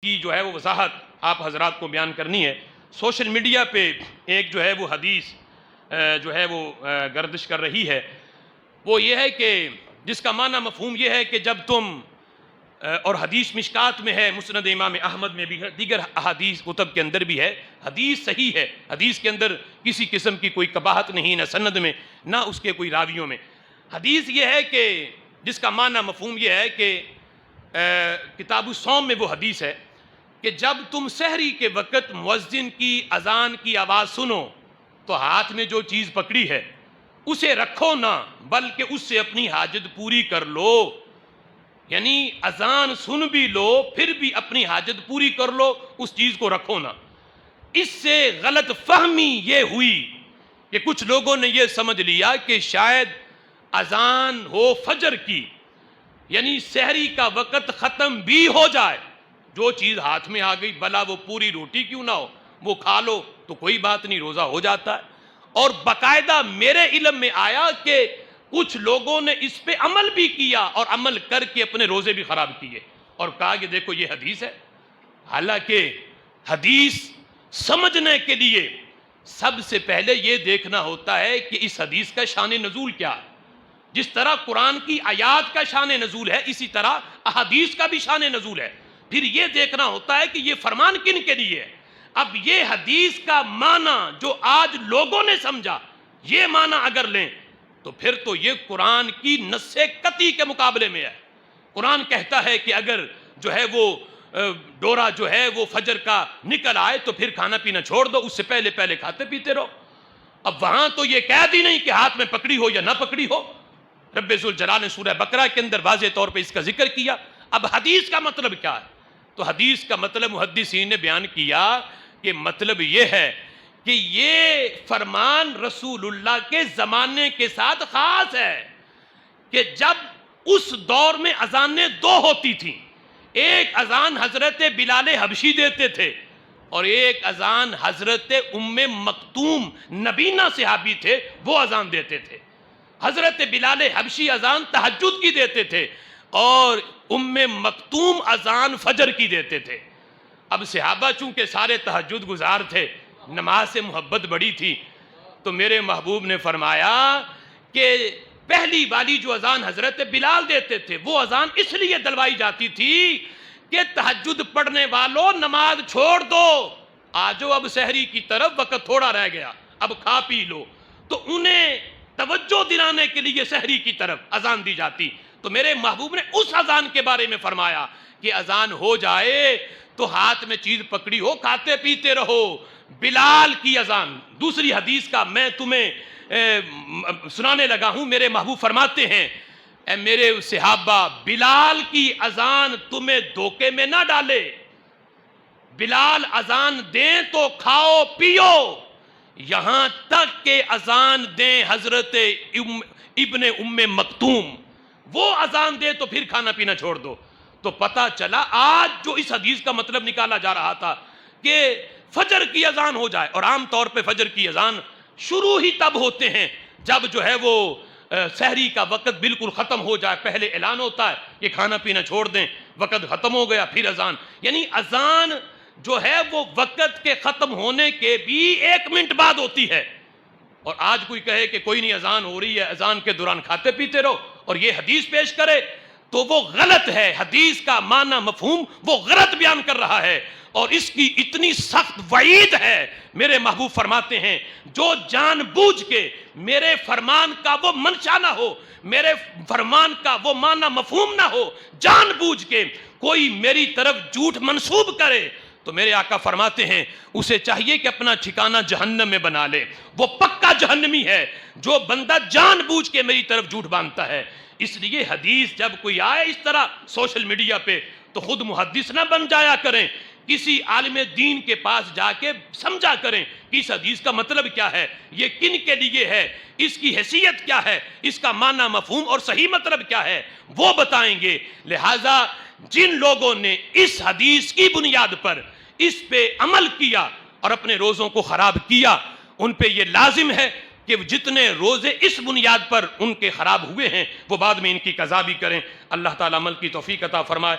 کی جو ہے وہ وضاحت آپ حضرات کو بیان کرنی ہے۔ سوشل میڈیا پہ ایک جو ہے وہ حدیث جو ہے وہ گردش کر رہی ہے، وہ یہ ہے کہ جس کا معنی مفہوم یہ ہے کہ جب تم، اور حدیث مشکات میں ہے، مسند امام احمد میں بھی ہے، دیگر احادیث کتب کے اندر بھی ہے، حدیث صحیح ہے، حدیث کے اندر کسی قسم کی کوئی قباحت نہیں، نہ سند میں نہ اس کے کوئی راویوں میں۔ حدیث یہ ہے کہ جس کا معنی مفہوم یہ ہے کہ کتاب الصوم میں وہ حدیث ہے کہ جب تم سحری کے وقت مؤذن کی اذان کی آواز سنو تو ہاتھ میں جو چیز پکڑی ہے اسے رکھو نہ، بلکہ اس سے اپنی حاجت پوری کر لو۔ یعنی اذان سن بھی لو پھر بھی اپنی حاجت پوری کر لو، اس چیز کو رکھو نہ۔ اس سے غلط فہمی یہ ہوئی کہ کچھ لوگوں نے یہ سمجھ لیا کہ شاید اذان ہو فجر کی، یعنی سحری کا وقت ختم بھی ہو جائے، جو چیز ہاتھ میں آ گئی بھلا وہ پوری روٹی کیوں نہ ہو وہ کھا لو تو کوئی بات نہیں، روزہ ہو جاتا ہے۔ اور باقاعدہ میرے علم میں آیا کہ کچھ لوگوں نے اس پہ عمل بھی کیا اور عمل کر کے اپنے روزے بھی خراب کیے اور کہا کہ دیکھو یہ حدیث ہے۔ حالانکہ حدیث سمجھنے کے لیے سب سے پہلے یہ دیکھنا ہوتا ہے کہ اس حدیث کا شان نزول کیا ہے۔ جس طرح قرآن کی آیات کا شان نزول ہے، اسی طرح احادیث کا بھی شان نزول ہے۔ پھر یہ دیکھنا ہوتا ہے کہ یہ فرمان کن کے لیے ہے۔ اب یہ حدیث کا معنی جو آج لوگوں نے سمجھا، یہ معنی اگر لیں تو پھر تو یہ قرآن کی نص قطعی کے مقابلے میں ہے۔ قرآن کہتا ہے کہ اگر جو ہے وہ ڈورا جو ہے وہ فجر کا نکل آئے تو پھر کھانا پینا چھوڑ دو، اس سے پہلے پہلے کھاتے پیتے رہو۔ اب وہاں تو یہ قید ہی نہیں کہ ہاتھ میں پکڑی ہو یا نہ پکڑی ہو۔ رب ذوالجلال نے سورہ بقرہ کے اندر واضح طور پہ اس کا ذکر کیا۔ اب حدیث کا مطلب کیا ہے؟ تو حدیث کا مطلب محدثین نے بیان کیا کہ مطلب یہ ہے کہ یہ فرمان رسول اللہ کے زمانے کے ساتھ خاص ہے کہ جب اس دور میں اذانیں دو ہوتی تھیں، ایک اذان حضرت بلال حبشی دیتے تھے اور ایک اذان حضرت ام مکتوم نبینہ صحابی تھے وہ اذان دیتے تھے۔ حضرت بلال حبشی اذان تہجد کی دیتے تھے اور ام مکتوم اذان فجر کی دیتے تھے۔ اب صحابہ چونکہ سارے تہجد گزار تھے، نماز سے محبت بڑی تھی، تو میرے محبوب نے فرمایا کہ پہلی والی جو اذان حضرت بلال دیتے تھے وہ اذان اس لیے دلوائی جاتی تھی کہ تہجد پڑھنے والوں نماز چھوڑ دو، آجو اب سحری کی طرف، وقت تھوڑا رہ گیا، اب کھا پی لو۔ تو انہیں توجہ دلانے کے لیے سحری کی طرف اذان دی جاتی۔ تو میرے محبوب نے اس اذان کے بارے میں فرمایا کہ اذان ہو جائے تو ہاتھ میں چیز پکڑی ہو، کھاتے پیتے رہو۔ بلال کی اذان، دوسری حدیث کا میں تمہیں سنانے لگا ہوں، میرے محبوب فرماتے ہیں اے میرے صحابہ، بلال کی اذان تمہیں دھوکے میں نہ ڈالے۔ بلال اذان دیں تو کھاؤ پیو، یہاں تک کہ اذان دیں حضرت ابن ام مکتوم، وہ اذان دے تو پھر کھانا پینا چھوڑ دو۔ تو پتہ چلا آج جو اس حدیث کا مطلب نکالا جا رہا تھا کہ فجر کی اذان ہو جائے، اور عام طور پہ فجر کی اذان شروع ہی تب ہوتے ہیں جب جو ہے وہ سحری کا وقت بالکل ختم ہو جائے، پہلے اعلان ہوتا ہے کہ کھانا پینا چھوڑ دیں، وقت ختم ہو گیا پھر اذان۔ یعنی اذان جو ہے وہ وقت کے ختم ہونے کے بھی 1 منٹ بعد ہوتی ہے۔ اور آج کوئی کہے کہ کوئی نہیں اذان ہو رہی ہے، اذان کے دوران کھاتے پیتے رہو، اور یہ حدیث پیش کرے تو وہ غلط ہے۔ حدیث کا معنی مفہوم وہ غلط بیان کر رہا ہے، اور اس کی اتنی سخت وعید ہے۔ میرے محبوب فرماتے ہیں جو جان بوجھ کے میرے فرمان کا وہ منشا نہ ہو، میرے فرمان کا وہ معنی مفہوم نہ ہو، جان بوجھ کے کوئی میری طرف جھوٹ منسوب کرے، تو میرے آقا فرماتے ہیں اسے چاہیے کہ اپنا ٹھکانہ جہنم میں بنا لے، وہ پکا جہنمی ہے جو بندہ جان بوجھ کے میری طرف جھوٹ باندھتا ہے۔ اس لیے حدیث جب کوئی آئے اس طرح سوشل میڈیا پہ تو خود محدث نہ بن جایا کریں، کسی عالم دین کے پاس جا کے سمجھا کریں کہ اس حدیث کا مطلب کیا ہے، یہ کن کے لیے ہے، اس کی حیثیت کیا ہے، اس کا معنی مفہوم اور صحیح مطلب کیا ہے، وہ بتائیں گے۔ لہٰذا جن لوگوں نے اس حدیث کی بنیاد پر اس پہ عمل کیا اور اپنے روزوں کو خراب کیا، ان پہ یہ لازم ہے کہ جتنے روزے اس بنیاد پر ان کے خراب ہوئے ہیں وہ بعد میں ان کی قضا بھی کریں۔ اللہ تعالیٰ عمل کی توفیق عطا فرمائے۔